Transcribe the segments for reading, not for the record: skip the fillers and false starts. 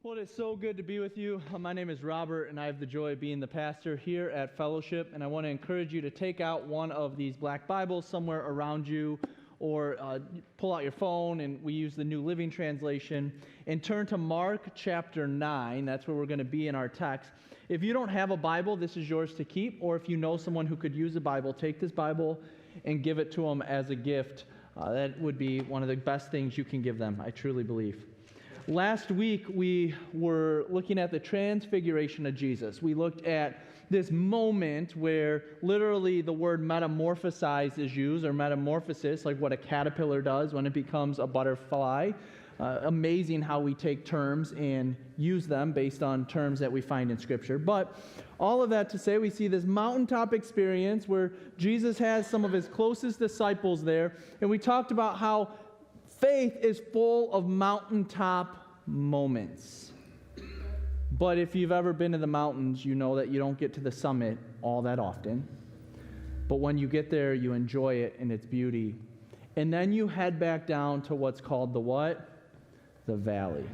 Well, it is so good to be with you. My name is Robert, and I have the joy of being the pastor here at Fellowship. And I want to encourage you to take out one of these black Bibles somewhere around you, or pull out your phone, and we use the New Living Translation, and turn to Mark chapter 9. That's where we're going to be in our text. If you don't have a Bible, this is yours to keep. Or if you know someone who could use a Bible, take this Bible and give it to them as a gift. That would be one of the best things you can give them, I truly believe. Last week, we were looking at the transfiguration of Jesus. We looked at this moment where literally the word metamorphosize is used, or metamorphosis, like what a caterpillar does when it becomes a butterfly. Amazing how we take terms and use them based on terms that we find in Scripture. But all of that to say, we see this mountaintop experience where Jesus has some of his closest disciples there, and we talked about how faith is full of mountaintop moments. But if you've ever been to the mountains, you know that you don't get to the summit all that often. But when you get there, you enjoy it and its beauty. And then you head back down to what's called the what? The valley.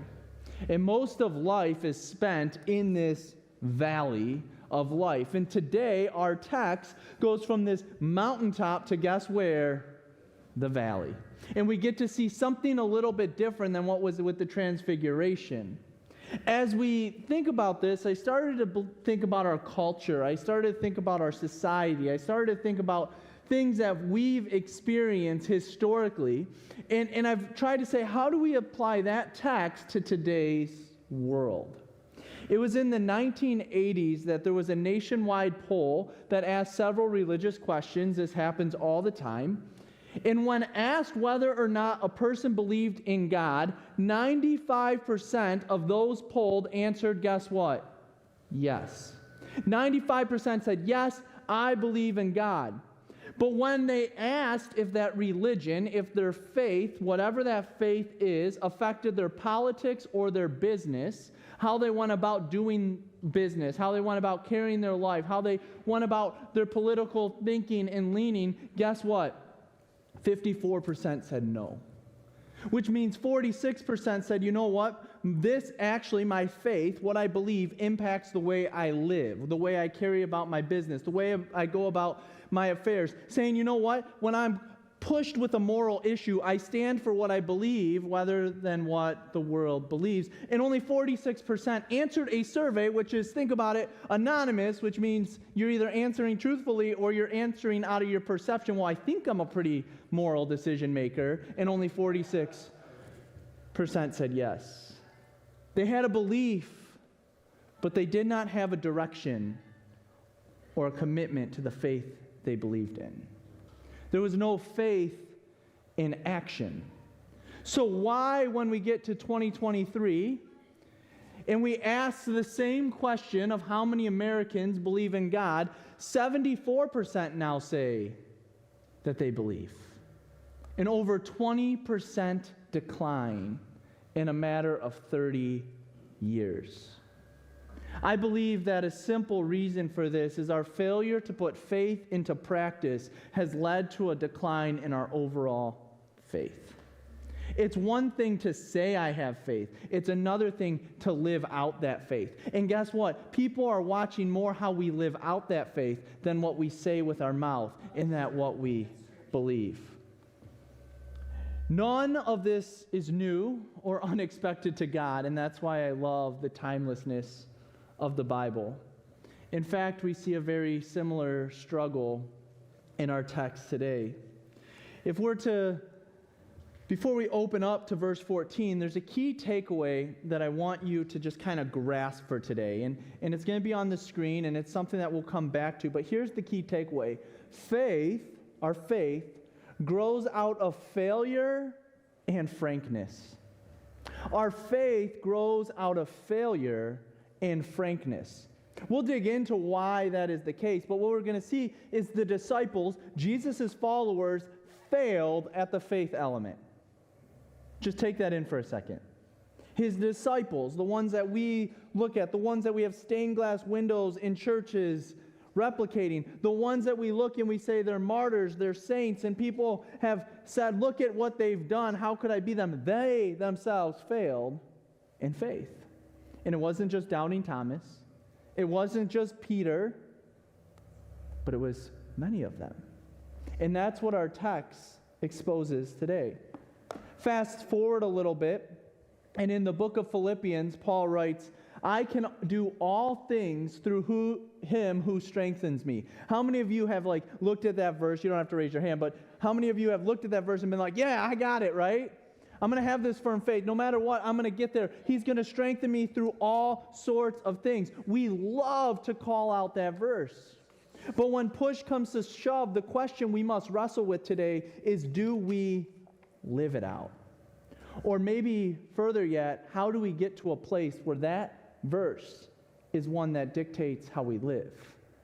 And most of life is spent in this valley of life. And today, our text goes from this mountaintop to guess where? The valley. And we get to see something a little bit different than what was with the transfiguration. As we think about this, I started to think about our culture. I started to think about our society. I started to think about things that we've experienced historically. And I've tried to say, how do we apply that text to today's world? It was in the 1980s that there was a nationwide poll that asked several religious questions. This happens all the time. And when asked whether or not a person believed in God, 95% of those polled answered, guess what? Yes. 95% said, yes, I believe in God. But when they asked if that religion, if their faith, whatever that faith is, affected their politics or their business, how they went about doing business, how they went about carrying their life, how they went about their political thinking and leaning, guess what? 54% said no. Which means 46% said, you know what? This actually, my faith, what I believe, impacts the way I live, the way I carry about my business, the way I go about my affairs. Saying, you know what? When I'm pushed with a moral issue, I stand for what I believe rather than what the world believes. And only 46% answered a survey, which is, think about it, anonymous, which means you're either answering truthfully or you're answering out of your perception. Well, I think I'm a pretty moral decision maker. And only 46% said yes. They had a belief, but they did not have a direction or a commitment to the faith they believed in. There was no faith in action. So why, when we get to 2023, and we ask the same question of how many Americans believe in God, 74% now say that they believe. An over 20% decline in a matter of 30 years. I believe that a simple reason for this is our failure to put faith into practice has led to a decline in our overall faith. It's one thing to say I have faith. It's another thing to live out that faith. And guess what? People are watching more how we live out that faith than what we say with our mouth, in that what we believe. None of this is new or unexpected to God, and that's why I love the timelessness of the Bible. In fact, we see a very similar struggle in our text today. Before we open up to verse 14, there's a key takeaway that I want you to just kind of grasp for today. And it's going to be on the screen, and it's something that we'll come back to. But here's the key takeaway. Our faith, grows out of failure and frankness. Our faith grows out of failure and frankness. We'll dig into why that is the case, but what we're going to see is the disciples, Jesus' followers, failed at the faith element. Just take that in for a second. His disciples, the ones that we look at, the ones that we have stained glass windows in churches replicating, the ones that we look and we say they're martyrs, they're saints, and people have said, look at what they've done, how could I be them? They themselves failed in faith. And it wasn't just doubting Thomas. It wasn't just Peter, but it was many of them. And that's what our text exposes today. Fast forward a little bit, and in the book of Philippians, Paul writes, I can do all things through him who strengthens me. How many of you have looked at that verse? You don't have to raise your hand, but how many of you have looked at that verse and been like, yeah, I got it, right? I'm going to have this firm faith. No matter what, I'm going to get there. He's going to strengthen me through all sorts of things. We love to call out that verse. But when push comes to shove, the question we must wrestle with today is, do we live it out? Or maybe further yet, how do we get to a place where that verse is one that dictates how we live,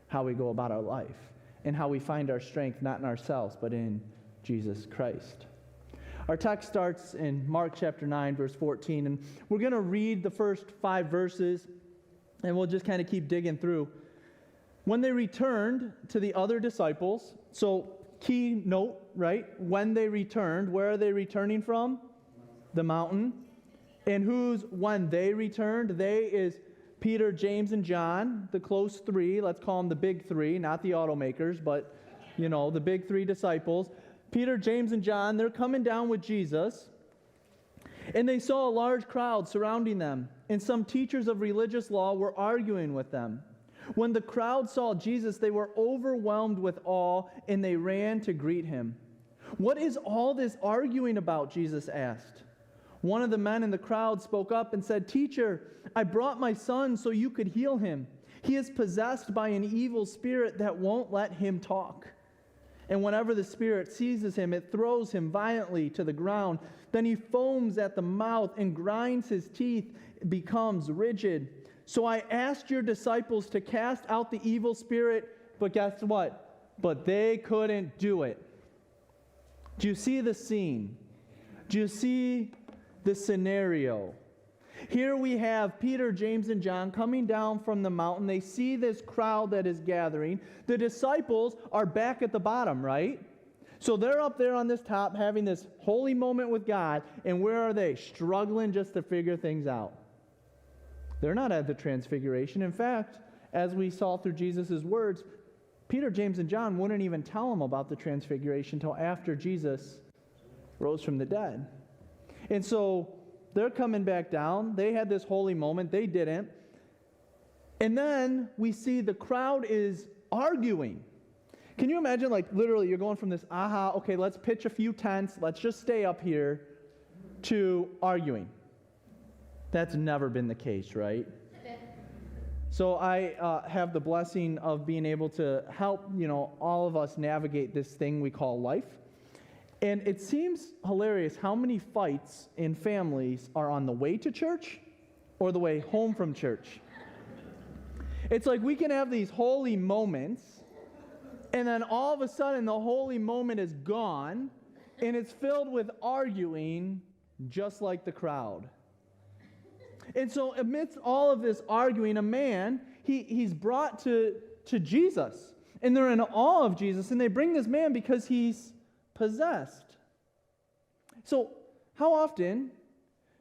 how we go about our life, and how we find our strength not in ourselves, but in Jesus Christ? Our text starts in Mark chapter 9, verse 14, and we're going to read the first 5 verses, and we'll just kind of keep digging through. When they returned to the other disciples, so key note, right? When they returned, where are they returning from? The mountain. And who's when they returned? They is Peter, James, and John, the close 3. Let's call them the big 3, not the automakers, but, the big 3 disciples. Peter, James, and John, they're coming down with Jesus. And they saw a large crowd surrounding them. And some teachers of religious law were arguing with them. When the crowd saw Jesus, they were overwhelmed with awe, and they ran to greet him. What is all this arguing about? Jesus asked. One of the men in the crowd spoke up and said, Teacher, I brought my son so you could heal him. He is possessed by an evil spirit that won't let him talk. And whenever the spirit seizes him, it throws him violently to the ground. Then he foams at the mouth and grinds his teeth, becomes rigid. So I asked your disciples to cast out the evil spirit, but guess what? But they couldn't do it. Do you see the scene? Do you see the scenario? Here we have Peter, James, and John coming down from the mountain. They see this crowd that is gathering. The disciples are back at the bottom, right? So they're up there on this top having this holy moment with God, and where are they? Struggling just to figure things out. They're not at the transfiguration. In fact, as we saw through Jesus' words, Peter, James, and John wouldn't even tell them about the transfiguration until after Jesus rose from the dead. And so they're coming back down. They had this holy moment. They didn't. And then we see the crowd is arguing. Can you imagine, literally, you're going from this, okay, let's pitch a few tents, let's just stay up here, to arguing. That's never been the case, right? So I have the blessing of being able to help, all of us navigate this thing we call life. And it seems hilarious how many fights in families are on the way to church or the way home from church. It's like we can have these holy moments, and then all of a sudden the holy moment is gone, and it's filled with arguing just like the crowd. And so amidst all of this arguing, a man, he's brought to Jesus. And they're in awe of Jesus. And they bring this man because he's possessed. So how often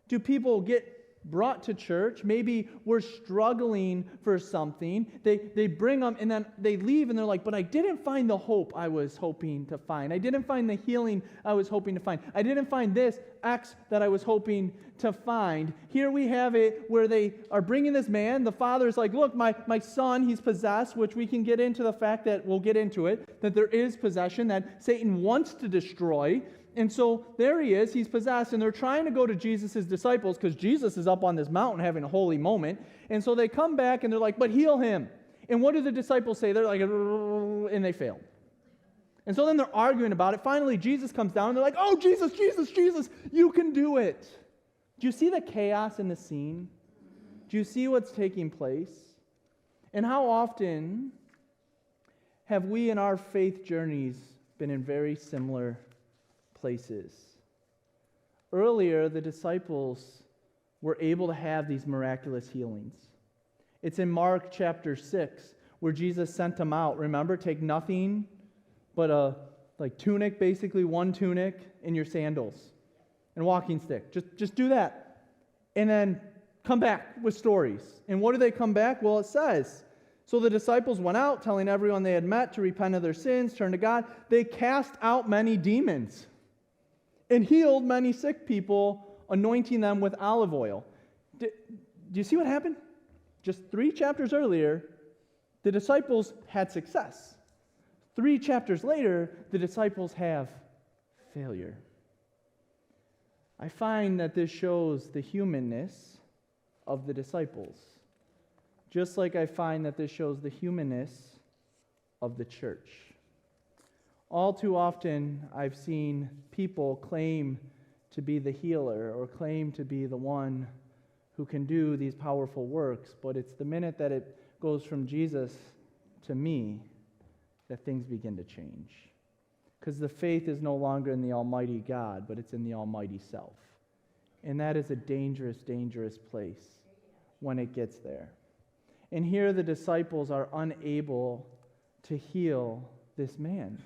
do people get brought to church? Maybe we're struggling for something. They bring them and then they leave and they're like, but I didn't find the hope I was hoping to find. I didn't find the healing I was hoping to find. I didn't find this X that I was hoping to find. Here we have it where they are bringing this man. The father's like, look, my son, he's possessed, which we can get into the fact that, we'll get into it, that there is possession that Satan wants to destroy. And so there he is, he's possessed, and they're trying to go to Jesus' disciples because Jesus is up on this mountain having a holy moment. And so they come back and they're like, but heal him. And what do the disciples say? They're like, and they fail. And so then they're arguing about it. Finally, Jesus comes down and they're like, oh, Jesus, you can do it. Do you see the chaos in the scene? Do you see what's taking place? And how often have we in our faith journeys been in very similar places? Earlier, the disciples were able to have these miraculous healings. It's in Mark chapter 6 where Jesus sent them out. Remember, take nothing but a tunic, basically one tunic, and your sandals and walking stick. Just do that. And then come back with stories. And what do they come back? Well, it says, so the disciples went out, telling everyone they had met to repent of their sins, turn to God. They cast out many demons and healed many sick people, anointing them with olive oil. Do you see what happened? Just 3 chapters earlier, the disciples had success. 3 chapters later, the disciples have failure. I find that this shows the humanness of the disciples, just like I find that this shows the humanness of the church. All too often, I've seen people claim to be the healer or claim to be the one who can do these powerful works, but it's the minute that it goes from Jesus to me that things begin to change. Because the faith is no longer in the Almighty God, but it's in the Almighty Self. And that is a dangerous, dangerous place when it gets there. And here the disciples are unable to heal this man.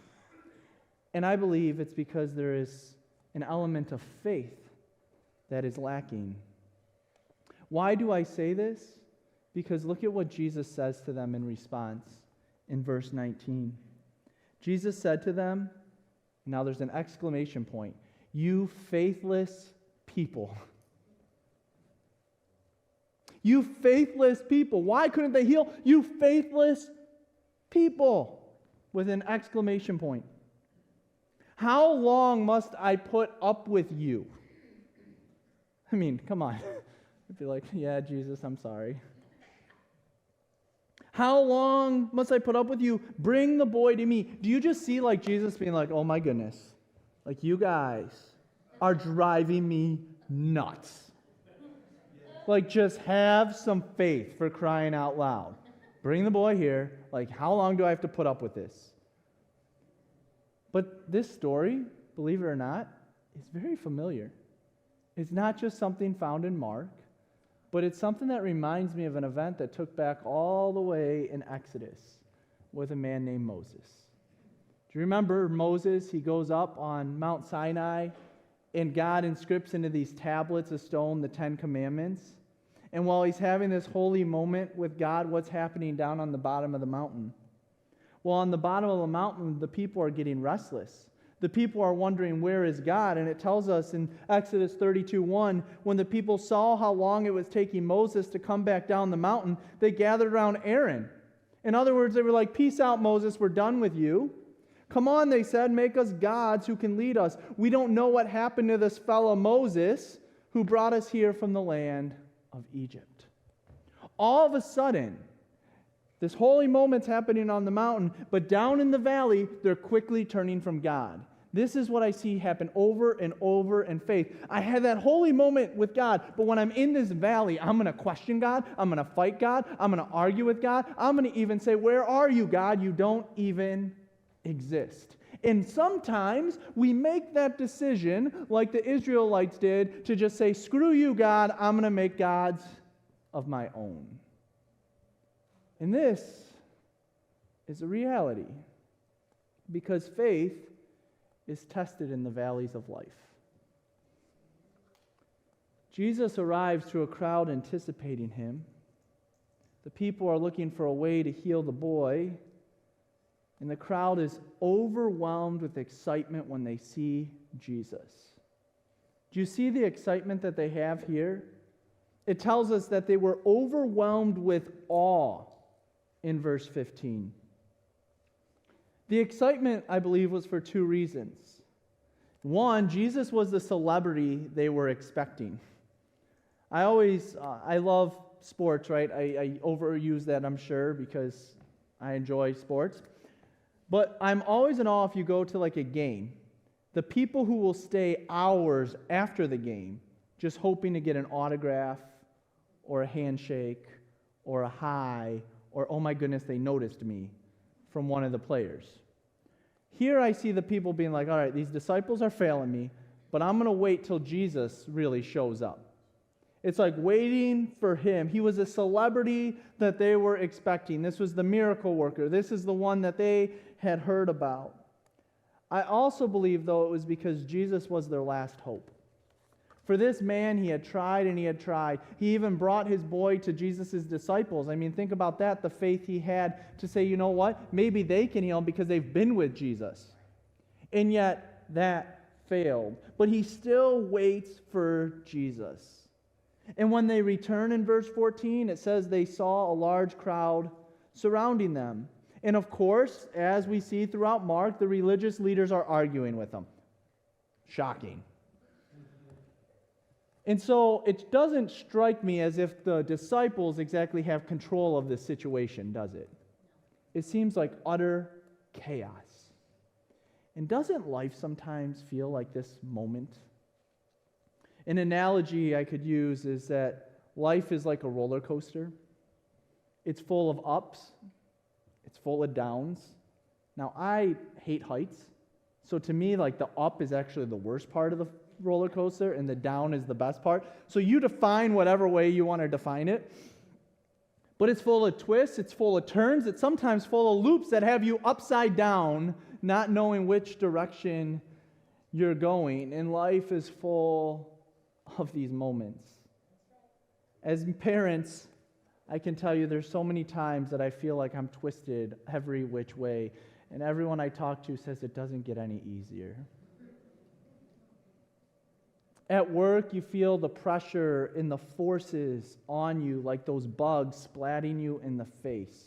And I believe it's because there is an element of faith that is lacking. Why do I say this? Because look at what Jesus says to them in response in verse 19. Jesus said to them, now there's an exclamation point, "You faithless people." You faithless people. Why couldn't they heal? You faithless people. With an exclamation point. How long must I put up with you? I mean, come on. I'd be like, yeah, Jesus, I'm sorry. How long must I put up with you? Bring the boy to me. Do you just see like Jesus being like, oh my goodness, like you guys are driving me nuts. Like just have some faith, for crying out loud. Bring the boy here. Like how long do I have to put up with this? But this story, believe it or not, is very familiar. It's not just something found in Mark, but it's something that reminds me of an event that took back all the way in Exodus with a man named Moses. Do you remember Moses? He goes up on Mount Sinai, and God inscripts into these tablets of stone the 10 Commandments. And while he's having this holy moment with God, what's happening down on the bottom of the mountain? Well, on the bottom of the mountain, the people are getting restless. The people are wondering, where is God? And it tells us in Exodus 32:1, when the people saw how long it was taking Moses to come back down the mountain, they gathered around Aaron. In other words, they were like, peace out, Moses, we're done with you. Come on, they said, make us gods who can lead us. We don't know what happened to this fellow Moses who brought us here from the land of Egypt. All of a sudden, this holy moment's happening on the mountain, but down in the valley, they're quickly turning from God. This is what I see happen over and over in faith. I had that holy moment with God, but when I'm in this valley, I'm going to question God. I'm going to fight God. I'm going to argue with God. I'm going to even say, where are you, God? You don't even exist. And sometimes we make that decision, like the Israelites did, to just say, screw you, God. I'm going to make gods of my own. And this is a reality, because faith is tested in the valleys of life. Jesus arrives to a crowd anticipating him. The people are looking for a way to heal the boy, and the crowd is overwhelmed with excitement when they see Jesus. Do you see the excitement that they have here? It tells us that they were overwhelmed with awe in verse 15. The excitement, I believe, was for 2 reasons. One, Jesus was the celebrity they were expecting. I love sports, right? I overuse that, I'm sure, because I enjoy sports. But I'm always in awe if you go to like a game. The people who will stay hours after the game just hoping to get an autograph or a handshake or a hi or, oh my goodness, they noticed me from one of the players. Here I see the people being like, all right, these disciples are failing me, but I'm going to wait till Jesus really shows up. It's like waiting for him. He was a celebrity that they were expecting. This was the miracle worker. This is the one that they had heard about. I also believe, though, it was because Jesus was their last hope. For this man, he had tried and he had tried. He even brought his boy to Jesus' disciples. I mean, think about that, the faith he had to say, you know what? Maybe they can heal him because they've been with Jesus. And yet, that failed. But he still waits for Jesus. And when they return in verse 14, it says they saw a large crowd surrounding them. And of course, as we see throughout Mark, the religious leaders are arguing with them. Shocking. And so it doesn't strike me as if the disciples exactly have control of this situation, does it? It seems like utter chaos. And doesn't life sometimes feel like this moment? An analogy I could use is that life is like a roller coaster. It's full of ups. It's full of downs. Now, I hate heights. So to me, like the up is actually the worst part of the roller coaster and the down is the best part. So you define whatever way you want to define it. But it's full of twists, it's full of turns, it's sometimes full of loops that have you upside down, not knowing which direction you're going. And life is full of these moments. As parents, I can tell you there's so many times that I feel like I'm twisted every which way. And everyone I talk to says it doesn't get any easier. At work, you feel the pressure and the forces on you like those bugs splatting you in the face.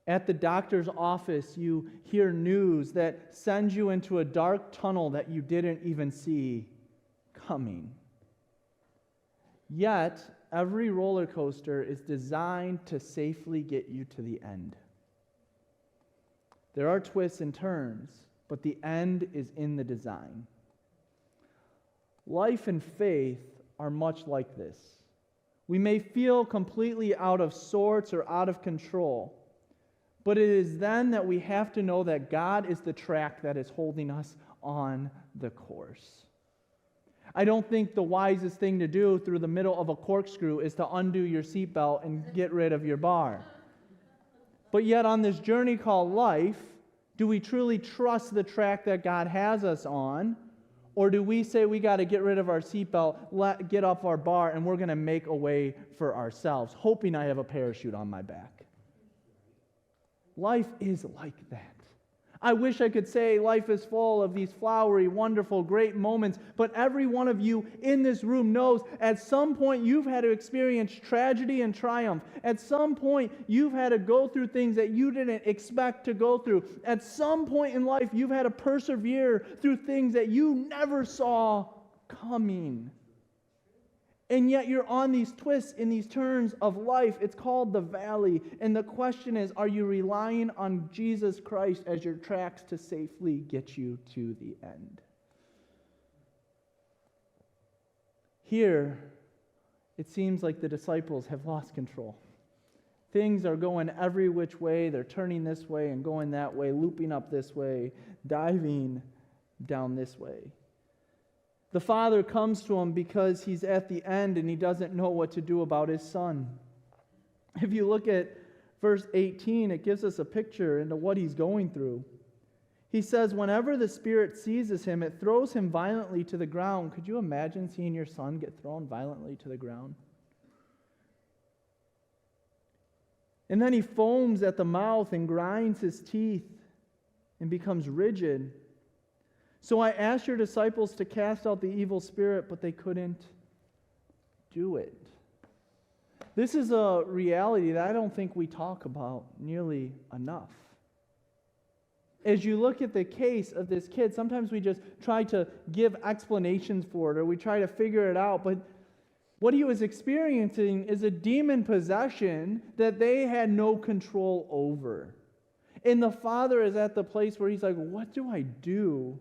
At the doctor's office, you hear news that sends you into a dark tunnel that you didn't even see coming. Yet, every roller coaster is designed to safely get you to the end. There are twists and turns, but the end is in the design. Life and faith are much like this. We may feel completely out of sorts or out of control, but it is then that we have to know that God is the track that is holding us on the course. I don't think the wisest thing to do through the middle of a corkscrew is to undo your seatbelt and get rid of your bar. But yet on this journey called life, do we truly trust the track that God has us on? Or do we say we got to get rid of our seatbelt, get off our bar, and we're going to make a way for ourselves, hoping I have a parachute on my back? Life is like that. I wish I could say life is full of these flowery, wonderful, great moments, but every one of you in this room knows at some point you've had to experience tragedy and triumph. At some point you've had to go through things that you didn't expect to go through. At some point in life you've had to persevere through things that you never saw coming. And yet you're on these twists and these turns of life. It's called the valley. And the question is, are you relying on Jesus Christ as your tracks to safely get you to the end? Here, it seems like the disciples have lost control. Things are going every which way. They're turning this way and going that way, looping up this way, diving down this way. The father comes to him because he's at the end and he doesn't know what to do about his son. If you look at verse 18, it gives us a picture into what he's going through. He says, whenever the spirit seizes him, it throws him violently to the ground. Could you imagine seeing your son get thrown violently to the ground? And then he foams at the mouth and grinds his teeth and becomes rigid. So I asked your disciples to cast out the evil spirit, but they couldn't do it. This is a reality that I don't think we talk about nearly enough. As you look at the case of this kid, sometimes we just try to give explanations for it, or we try to figure it out, but what he was experiencing is a demon possession that they had no control over. And the father is at the place where he's like, what do I do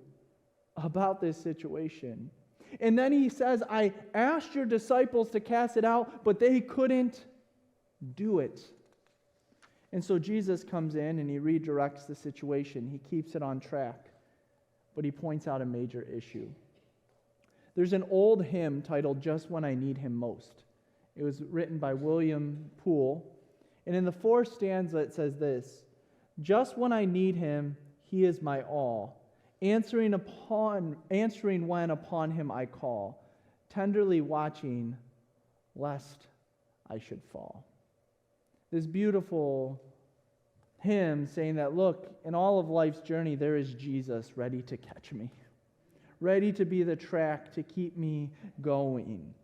about this situation? And then he says, I asked your disciples to cast it out, but they couldn't do it. And so Jesus comes in and he redirects the situation. He keeps it on track, but he points out a major issue. There's an old hymn titled Just When I Need Him Most. It was written by William Poole. And in the fourth stanza it says this: just when I need him, he is my all. answering when upon him I call, tenderly watching lest I should fall. This beautiful hymn saying that, look, in all of life's journey, there is Jesus ready to catch me, ready to be the track to keep me going.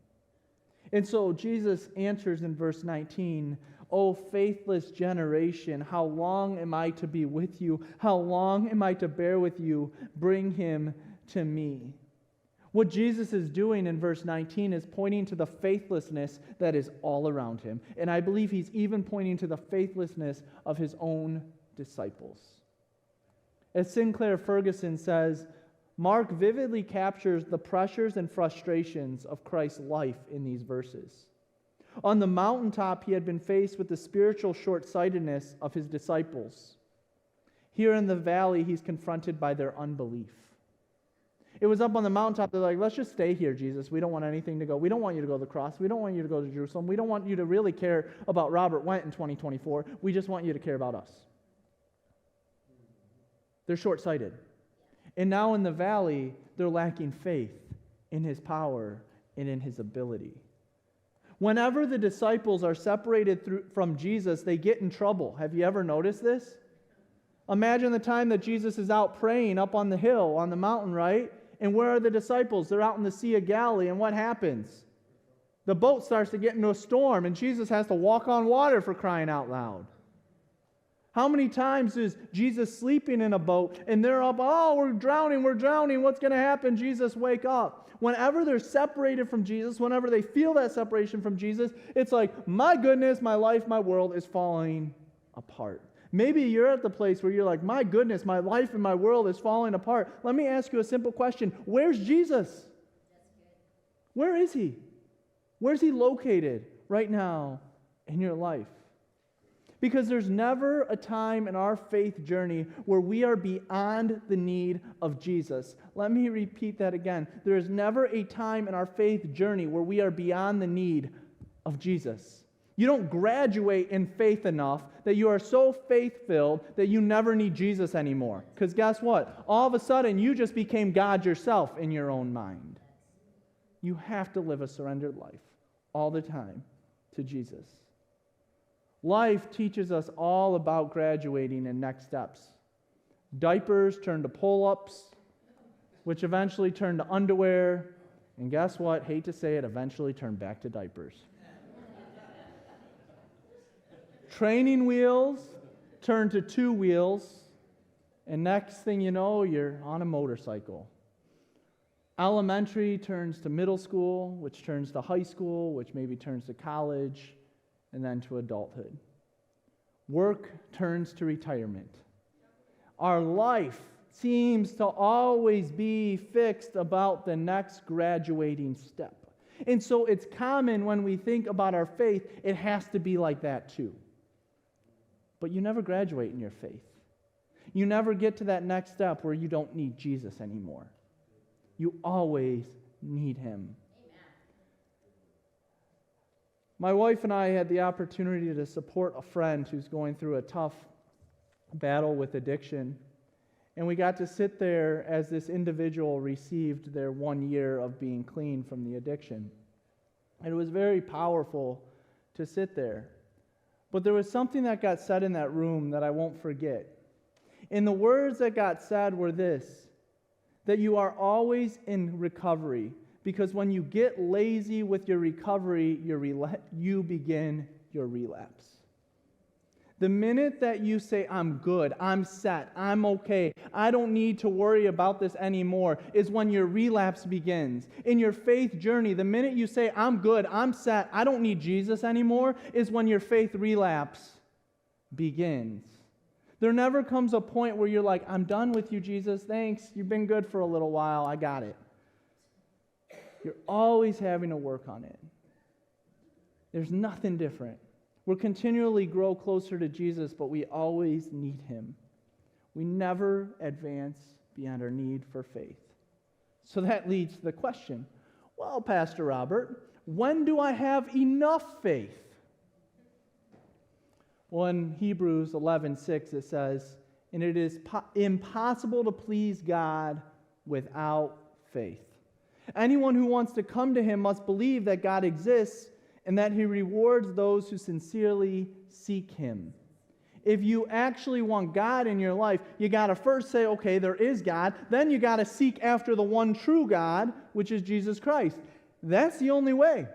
And so Jesus answers in verse 19, "O faithless generation, how long am I to be with you? How long am I to bear with you? Bring him to me." What Jesus is doing in verse 19 is pointing to the faithlessness that is all around him. And I believe he's even pointing to the faithlessness of his own disciples. As Sinclair Ferguson says, Mark vividly captures the pressures and frustrations of Christ's life in these verses. On the mountaintop, he had been faced with the spiritual short-sightedness of his disciples. Here in the valley, he's confronted by their unbelief. It was up on the mountaintop, they're like, let's just stay here, Jesus. We don't want anything to go. We don't want you to go to the cross. We don't want you to go to Jerusalem. We don't want you to really care about Robert Went in 2024. We just want you to care about us. They're short-sighted. And now in the valley, they're lacking faith in his power and in his ability. Whenever the disciples are separated from Jesus, they get in trouble. Have you ever noticed this? Imagine the time that Jesus is out praying up on the hill, on the mountain, right? And where are the disciples? They're out in the Sea of Galilee, and what happens? The boat starts to get into a storm, and Jesus has to walk on water, for crying out loud. How many times is Jesus sleeping in a boat, and they're up, oh, we're drowning, what's going to happen? Jesus, wake up. Whenever they're separated from Jesus, whenever they feel that separation from Jesus, it's like, my goodness, my life, my world is falling apart. Maybe you're at the place where you're like, my goodness, my life and my world is falling apart. Let me ask you a simple question. Where's Jesus? Where is he? Where's he located right now in your life? Because there's never a time in our faith journey where we are beyond the need of Jesus. Let me repeat that again. There is never a time in our faith journey where we are beyond the need of Jesus. You don't graduate in faith enough that you are so faith-filled that you never need Jesus anymore. Because guess what? All of a sudden, you just became God yourself in your own mind. You have to live a surrendered life all the time to Jesus. Life teaches us all about graduating and next steps. Diapers turn to pull-ups, which eventually turn to underwear. And guess what? Hate to say it, eventually turn back to diapers. Training wheels turn to two wheels, and next thing you know, you're on a motorcycle. Elementary turns to middle school, which turns to high school, which maybe turns to college, and then to adulthood. Work turns to retirement. Our life seems to always be fixed about the next graduating step. And so it's common when we think about our faith, it has to be like that too. But you never graduate in your faith. You never get to that next step where you don't need Jesus anymore. You always need him. Amen. My wife and I had the opportunity to support a friend who's going through a tough battle with addiction. And we got to sit there as this individual received their 1 year of being clean from the addiction. And it was very powerful to sit there. But there was something that got said in that room that I won't forget. And the words that got said were this, that you are always in recovery, because when you get lazy with your recovery, you begin your relapse. The minute that you say, I'm good, I'm set, I'm okay, I don't need to worry about this anymore, is when your relapse begins. In your faith journey, the minute you say, I'm good, I'm set, I don't need Jesus anymore, is when your faith relapse begins. There never comes a point where you're like, I'm done with you, Jesus, thanks, you've been good for a little while, I got it. You're always having to work on it. There's nothing different. We'll continually grow closer to Jesus, but we always need him. We never advance beyond our need for faith. So that leads to the question, well, Pastor Robert, when do I have enough faith? Well, in Hebrews 11:6 it says, and it is impossible to please God without faith. Anyone who wants to come to him must believe that God exists and that he rewards those who sincerely seek him. If you actually want God in your life, you got to first say, okay, there is God. Then you got to seek after the one true God, which is Jesus Christ. That's the only way.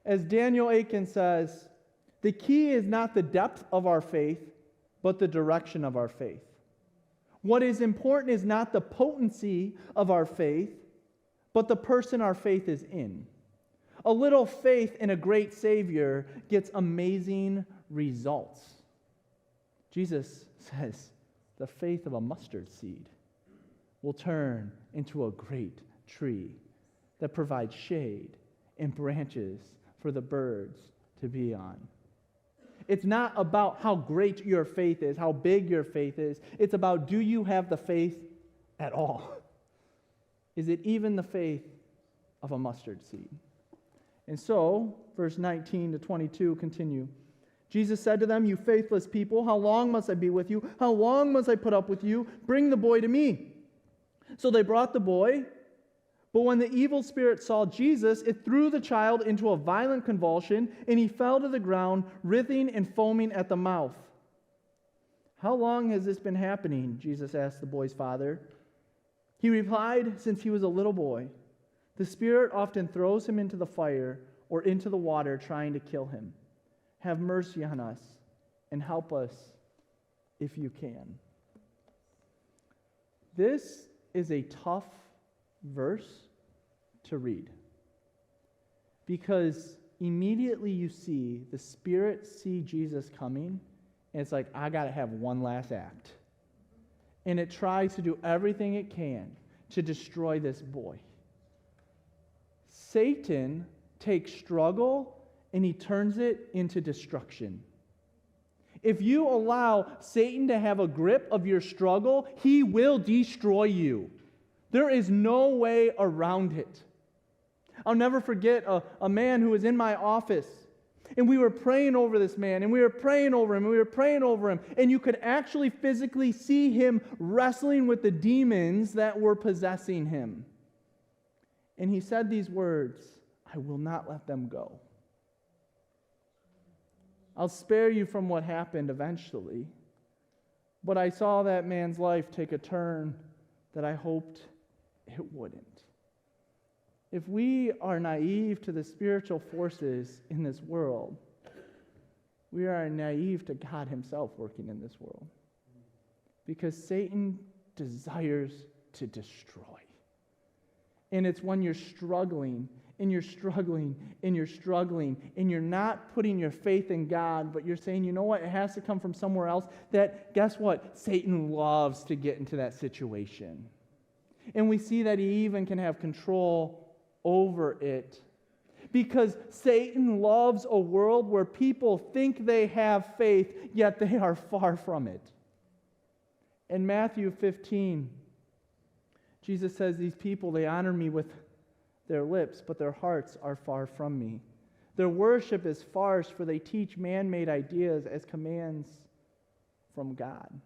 As Daniel Aiken says, the key is not the depth of our faith, but the direction of our faith. What is important is not the potency of our faith, but the person our faith is in. A little faith in a great Savior gets amazing results. Jesus says the faith of a mustard seed will turn into a great tree that provides shade and branches for the birds to be on. It's not about how great your faith is, how big your faith is. It's about, do you have the faith at all? Is it even the faith of a mustard seed? And so, verse 19 to 22 continue. Jesus said to them, "You faithless people, how long must I be with you? How long must I put up with you? Bring the boy to me." So they brought the boy. But when the evil spirit saw Jesus, it threw the child into a violent convulsion, and he fell to the ground, writhing and foaming at the mouth. "How long has this been happening?" Jesus asked the boy's father. He replied, "Since he was a little boy. The spirit often throws him into the fire or into the water, trying to kill him. Have mercy on us and help us if you can." This is a tough verse to read, because immediately you see the Spirit see Jesus coming, and it's like, I got to have one last act. And it tries to do everything it can to destroy this boy. Satan takes struggle and he turns it into destruction. If you allow Satan to have a grip of your struggle, he will destroy you. There is no way around it. I'll never forget a man who was in my office, and we were praying over this man, and we were praying over him, and we were praying over him, and you could actually physically see him wrestling with the demons that were possessing him. And he said these words, "I will not let them go. I'll spare you from what happened eventually." But I saw that man's life take a turn that I hoped it wouldn't. If we are naive to the spiritual forces in this world, we are naive to God himself working in this world. Because Satan desires to destroy. And it's when you're struggling, and you're struggling, and you're struggling, and you're not putting your faith in God, but you're saying, you know what, it has to come from somewhere else, that, guess what? Satan loves to get into that situation. And we see that he even can have control over it. Because Satan loves a world where people think they have faith, yet they are far from it. In Matthew 15, Jesus says, "These people, they honor me with their lips, but their hearts are far from me. Their worship is farce, for they teach man-made ideas as commands from God."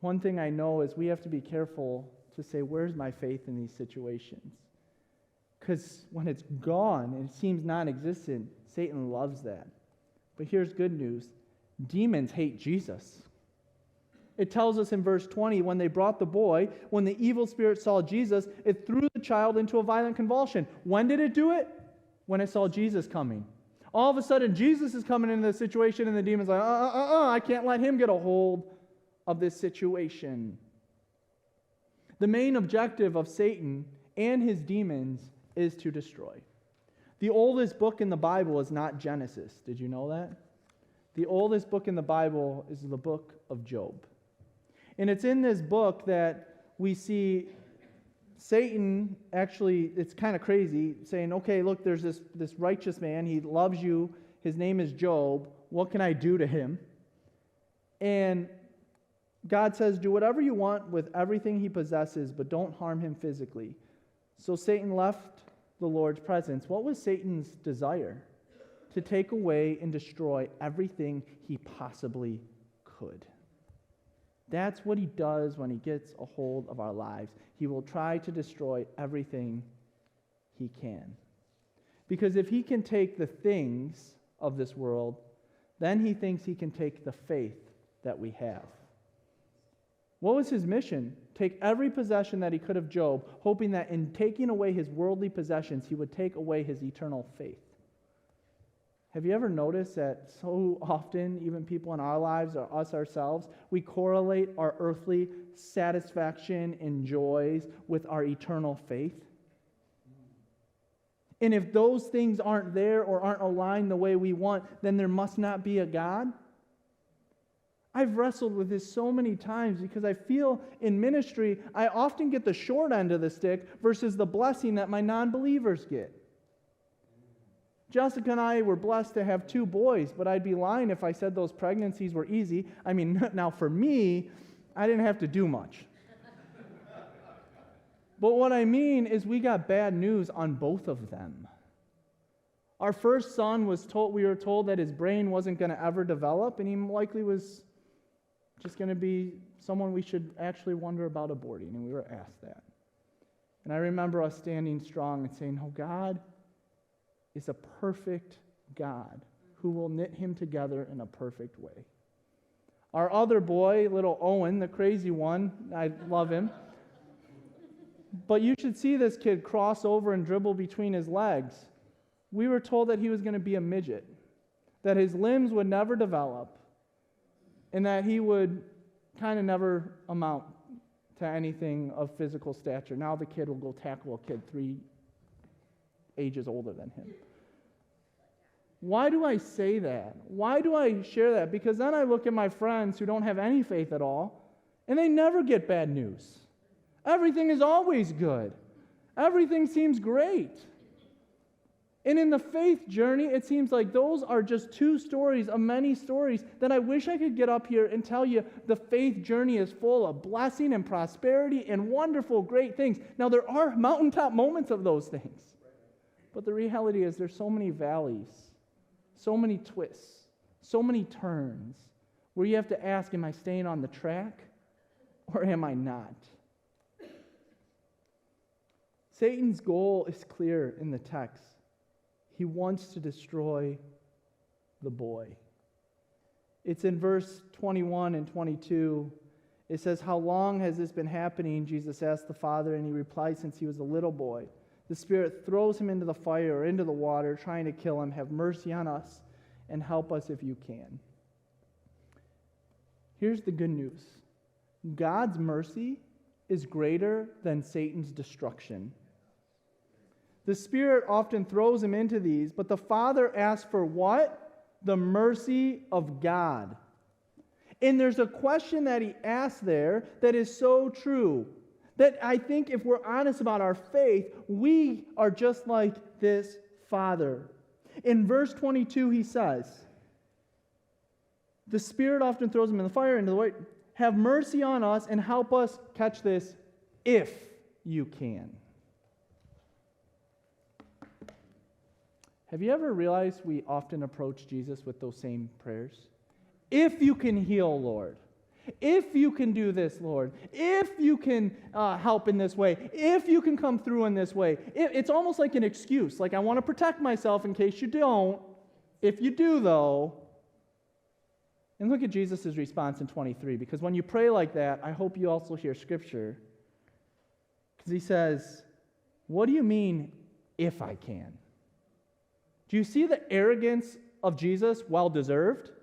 One thing I know is we have to be careful to say, where's my faith in these situations? Because when it's gone and it seems non-existent, Satan loves that. But here's good news. Demons hate Jesus. It tells us in verse 20, when they brought the boy, when the evil spirit saw Jesus, it threw the child into a violent convulsion. When did it do it? When it saw Jesus coming. All of a sudden, Jesus is coming into the situation, and the demon's like, I can't let him get a hold of this situation. The main objective of Satan and his demons is to destroy. The oldest book in the Bible is not Genesis. Did you know that? The oldest book in the Bible is the book of Job. And it's in this book that we see Satan actually, it's kind of crazy, saying, okay, look, there's this righteous man. He loves you. His name is Job. What can I do to him? And God says, do whatever you want with everything he possesses, but don't harm him physically. So Satan left the Lord's presence. What was Satan's desire? To take away and destroy everything he possibly could. That's what he does when he gets a hold of our lives. He will try to destroy everything he can. Because if he can take the things of this world, then he thinks he can take the faith that we have. What was his mission? Take every possession that he could of Job, hoping that in taking away his worldly possessions, he would take away his eternal faith. Have you ever noticed that so often, even people in our lives or us ourselves, we correlate our earthly satisfaction and joys with our eternal faith? And if those things aren't there or aren't aligned the way we want, then there must not be a God. I've wrestled with this so many times because I feel in ministry, I often get the short end of the stick versus the blessing that my non-believers get. Jessica and I were blessed to have 2 boys, but I'd be lying if I said those pregnancies were easy. I mean, now for me, I didn't have to do much. But what I mean is we got bad news on both of them. Our first son we were told that his brain wasn't going to ever develop, and he likely was just going to be someone we should actually wonder about aborting, and we were asked that. And I remember us standing strong and saying, "Oh, God is a perfect God who will knit him together in a perfect way." Our other boy, little Owen, the crazy one, I love him. But you should see this kid cross over and dribble between his legs. We were told that he was going to be a midget, that his limbs would never develop, and that he would kind of never amount to anything of physical stature. Now the kid will go tackle a kid 3 ages older than him. Why do I say that? Why do I share that? Because then I look at my friends who don't have any faith at all, and they never get bad news. Everything is always good. Everything seems great. And in the faith journey, it seems like those are just 2 stories of many stories that I wish I could get up here and tell you the faith journey is full of blessing and prosperity and wonderful, great things. Now, there are mountaintop moments of those things. But the reality is there's so many valleys, so many twists, so many turns, where you have to ask, am I staying on the track or am I not? Satan's goal is clear in the text. He wants to destroy the boy. It's in verse 21 and 22. It says, "How long has this been happening?" Jesus asked the father, and he replied, "Since he was a little boy. The Spirit throws him into the fire or into the water, trying to kill him. Have mercy on us and help us if you can." Here's the good news. God's mercy is greater than Satan's destruction. The Spirit often throws him into these, but the Father asks for what? The mercy of God. And there's a question that he asks there that is so true, that I think if we're honest about our faith, we are just like this Father. In verse 22, he says, the Spirit often throws him in the fire, into the way. Have mercy on us and help us, catch this, if you can. Have you ever realized we often approach Jesus with those same prayers? If you can heal, Lord. If you can do this, Lord. If you can help in this way. If you can come through in this way. It's almost like an excuse. Like, I want to protect myself in case you don't. If you do, though. And look at Jesus' response in 23. Because when you pray like that, I hope you also hear Scripture. Because he says, what do you mean, if I can? Do you see the arrogance of Jesus, well deserved? Yes.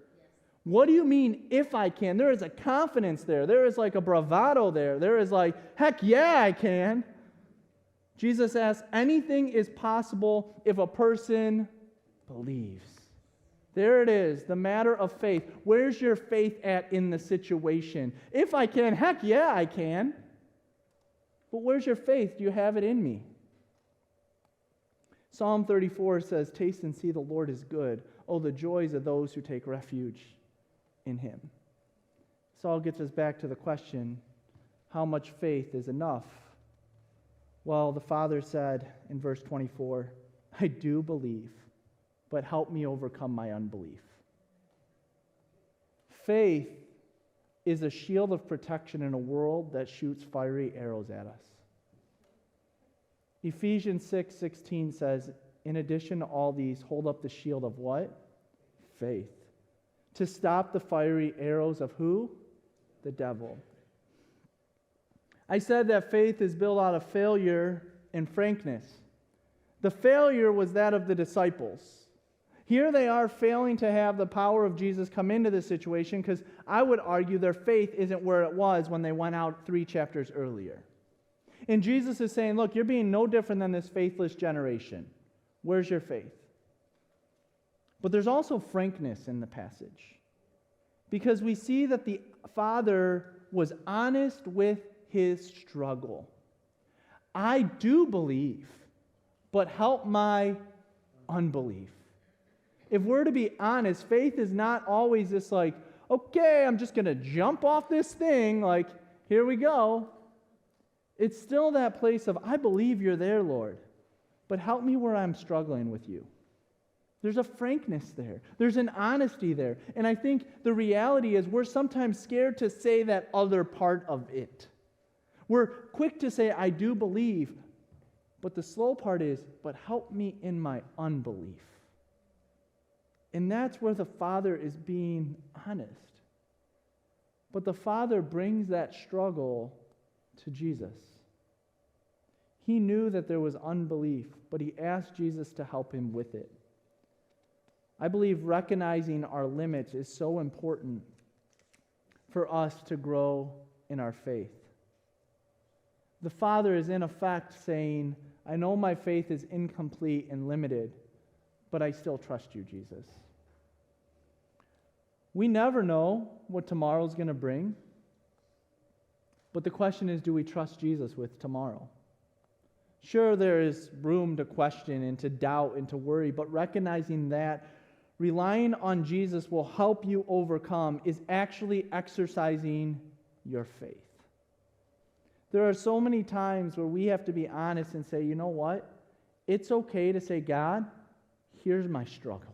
What do you mean, if I can? There is a confidence there. There is like a bravado there. There is like, heck yeah, I can. Jesus asks, anything is possible if a person believes. There it is, the matter of faith. Where's your faith at in the situation? If I can, heck yeah, I can. But where's your faith? Do you have it in me? Psalm 34 says, taste and see the Lord is good. Oh, the joys of those who take refuge in him. This all gets us back to the question, how much faith is enough? Well, the Father said in verse 24, I do believe, but help me overcome my unbelief. Faith is a shield of protection in a world that shoots fiery arrows at us. Ephesians 6:16 says, in addition to all these, hold up the shield of what? Faith. To stop the fiery arrows of who? The devil. I said that faith is built out of failure and frankness. The failure was that of the disciples. Here they are failing to have the power of Jesus come into the situation because I would argue their faith isn't where it was when they went out 3 chapters earlier. And Jesus is saying, look, you're being no different than this faithless generation. Where's your faith? But there's also frankness in the passage. Because we see that the Father was honest with his struggle. I do believe, but help my unbelief. If we're to be honest, faith is not always this like, okay, I'm just going to jump off this thing, like, here we go. It's still that place of, I believe you're there, Lord, but help me where I'm struggling with you. There's a frankness there. There's an honesty there. And I think the reality is we're sometimes scared to say that other part of it. We're quick to say, I do believe, but the slow part is, but help me in my unbelief. And that's where the Father is being honest. But the Father brings that struggle to Jesus. He knew that there was unbelief, but he asked Jesus to help him with it. I believe recognizing our limits is so important for us to grow in our faith. The Father is in effect saying, I know my faith is incomplete and limited, but I still trust you, Jesus. We never know what tomorrow's going to bring, but the question is, do we trust Jesus with tomorrow? Sure, there is room to question and to doubt and to worry, but recognizing that relying on Jesus will help you overcome is actually exercising your faith. There are so many times where we have to be honest and say, you know what? It's okay to say, God, here's my struggle.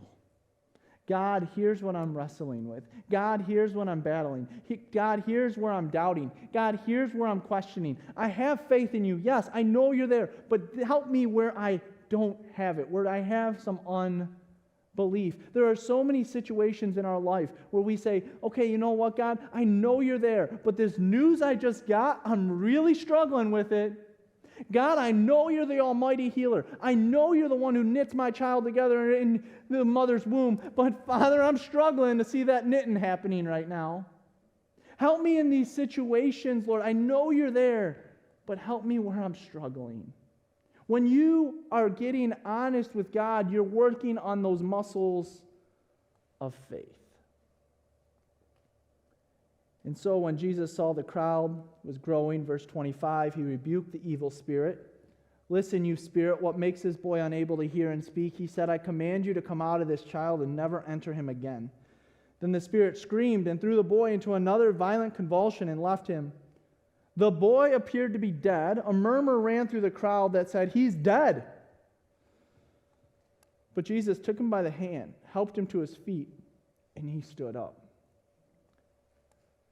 God, here's what I'm wrestling with. God, here's what I'm battling. God, here's where I'm doubting. God, here's where I'm questioning. I have faith in you. Yes, I know you're there, but help me where I don't have it, where I have some unbelief. There are so many situations in our life where we say, okay, you know what, God? I know you're there, but this news I just got, I'm really struggling with it. God, I know you're the almighty healer. I know you're the one who knits my child together in the mother's womb. But Father, I'm struggling to see that knitting happening right now. Help me in these situations, Lord. I know you're there, but help me where I'm struggling. When you are getting honest with God, you're working on those muscles of faith. And so when Jesus saw the crowd was growing, verse 25, he rebuked the evil spirit. Listen, you spirit, what makes this boy unable to hear and speak? He said, I command you to come out of this child and never enter him again. Then the spirit screamed and threw the boy into another violent convulsion and left him. The boy appeared to be dead. A murmur ran through the crowd that said, he's dead. But Jesus took him by the hand, helped him to his feet, and he stood up.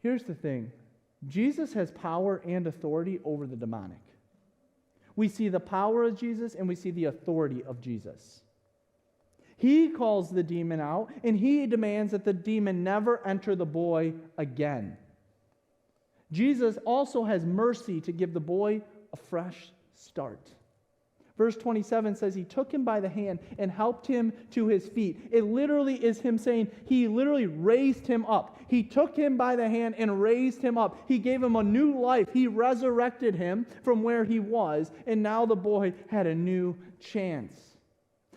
Here's the thing. Jesus has power and authority over the demonic. We see the power of Jesus and we see the authority of Jesus. He calls the demon out and he demands that the demon never enter the boy again. Jesus also has mercy to give the boy a fresh start. Verse 27 says he took him by the hand and helped him to his feet. It literally is him saying he literally raised him up. He took him by the hand and raised him up. He gave him a new life. He resurrected him from where he was, and now the boy had a new chance.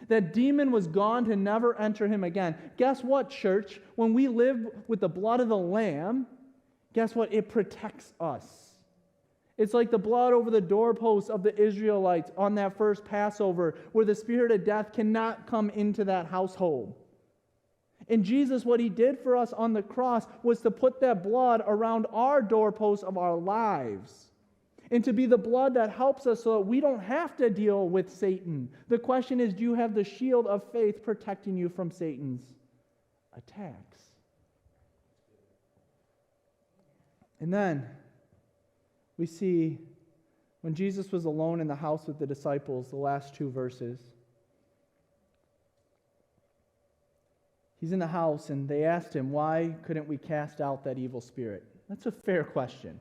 That demon was gone to never enter him again. Guess what, church? When we live with the blood of the Lamb, guess what? It protects us. It's like the blood over the doorposts of the Israelites on that first Passover, where the spirit of death cannot come into that household. And Jesus, what he did for us on the cross was to put that blood around our doorposts of our lives. And to be the blood that helps us so that we don't have to deal with Satan. The question is, do you have the shield of faith protecting you from Satan's attacks? And then we see when Jesus was alone in the house with the disciples, the last two verses. He's in the house and they asked him, why couldn't we cast out that evil spirit? That's a fair question.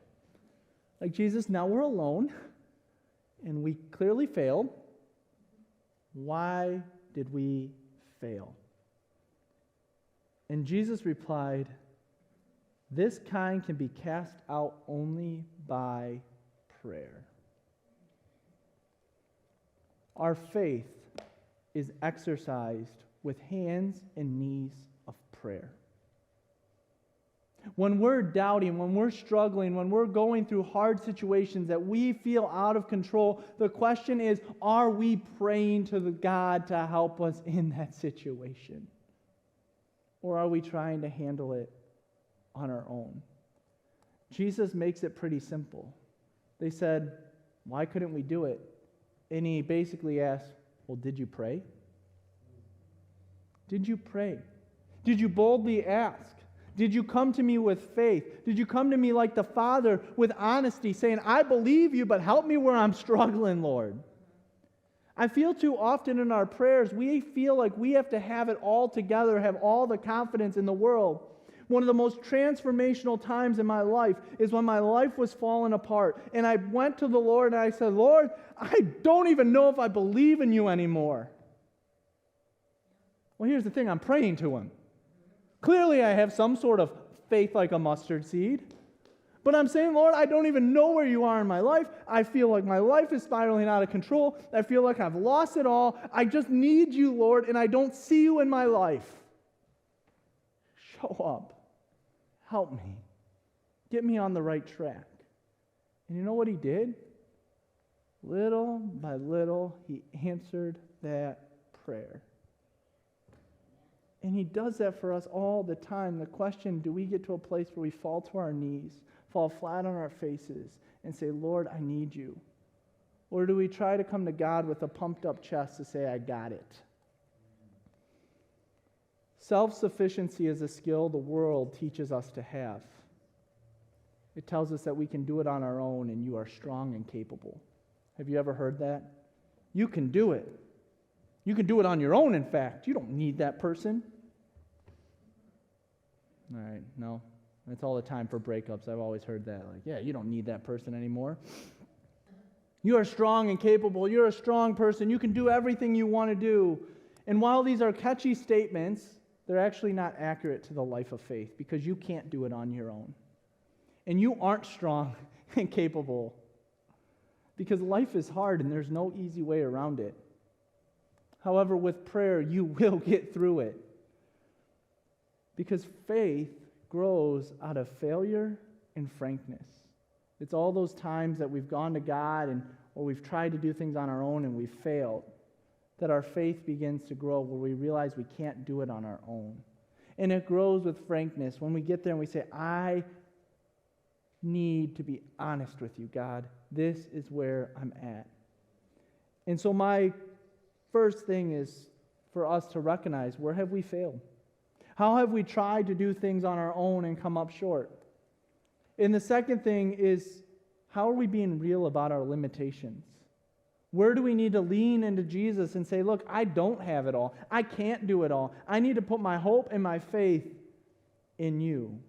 Like, Jesus, now we're alone and we clearly failed. Why did we fail? And Jesus replied, this kind can be cast out only by prayer. Our faith is exercised with hands and knees of prayer. When we're doubting, when we're struggling, when we're going through hard situations that we feel out of control, the question is, are we praying to the God to help us in that situation? Or are we trying to handle it on our own? Jesus makes it pretty simple. They said, why couldn't we do it? And he basically asked, well, did you pray? Did you pray? Did you boldly ask? Did you come to me with faith? Did you come to me like the Father with honesty, saying, I believe you, but help me where I'm struggling, Lord? I feel too often in our prayers, we feel like we have to have it all together, have all the confidence in the world. One of the most transformational times in my life is when my life was falling apart. And I went to the Lord and I said, Lord, I don't even know if I believe in you anymore. Well, here's the thing, I'm praying to him. Clearly I have some sort of faith like a mustard seed. But I'm saying, Lord, I don't even know where you are in my life. I feel like my life is spiraling out of control. I feel like I've lost it all. I just need you, Lord, and I don't see you in my life. Show up. Help me. Get me on the right track. And you know what he did? Little by little, he answered that prayer. And he does that for us all the time. The question, do we get to a place where we fall to our knees, fall flat on our faces, and say, Lord, I need you? Or do we try to come to God with a pumped up chest to say, I got it? Self-sufficiency is a skill the world teaches us to have. It tells us that we can do it on our own and you are strong and capable. Have you ever heard that? You can do it. You can do it on your own, in fact. You don't need that person. All right, no. That's all the time for breakups. I've always heard that. Like, yeah, you don't need that person anymore. You are strong and capable. You're a strong person. You can do everything you want to do. And while these are catchy statements, they're actually not accurate to the life of faith because you can't do it on your own. And you aren't strong and capable because life is hard and there's no easy way around it. However, with prayer, you will get through it. Because faith grows out of failure and frankness. It's all those times that we've gone to God or we've tried to do things on our own and we've failed, that our faith begins to grow where we realize we can't do it on our own. And it grows with frankness. When we get there and we say, I need to be honest with you, God. This is where I'm at. And so my first thing is for us to recognize, where have we failed? How have we tried to do things on our own and come up short? And the second thing is, how are we being real about our limitations? Where do we need to lean into Jesus and say, look, I don't have it all. I can't do it all. I need to put my hope and my faith in you.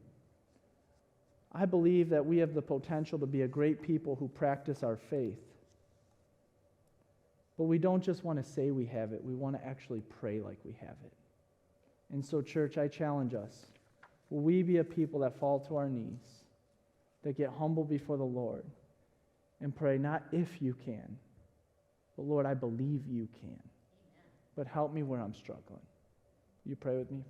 I believe that we have the potential to be a great people who practice our faith. But we don't just want to say we have it. We want to actually pray like we have it. And so, church, I challenge us. Will we be a people that fall to our knees, that get humble before the Lord, and pray not if you can, but Lord, I believe you can. But help me where I'm struggling. You pray with me?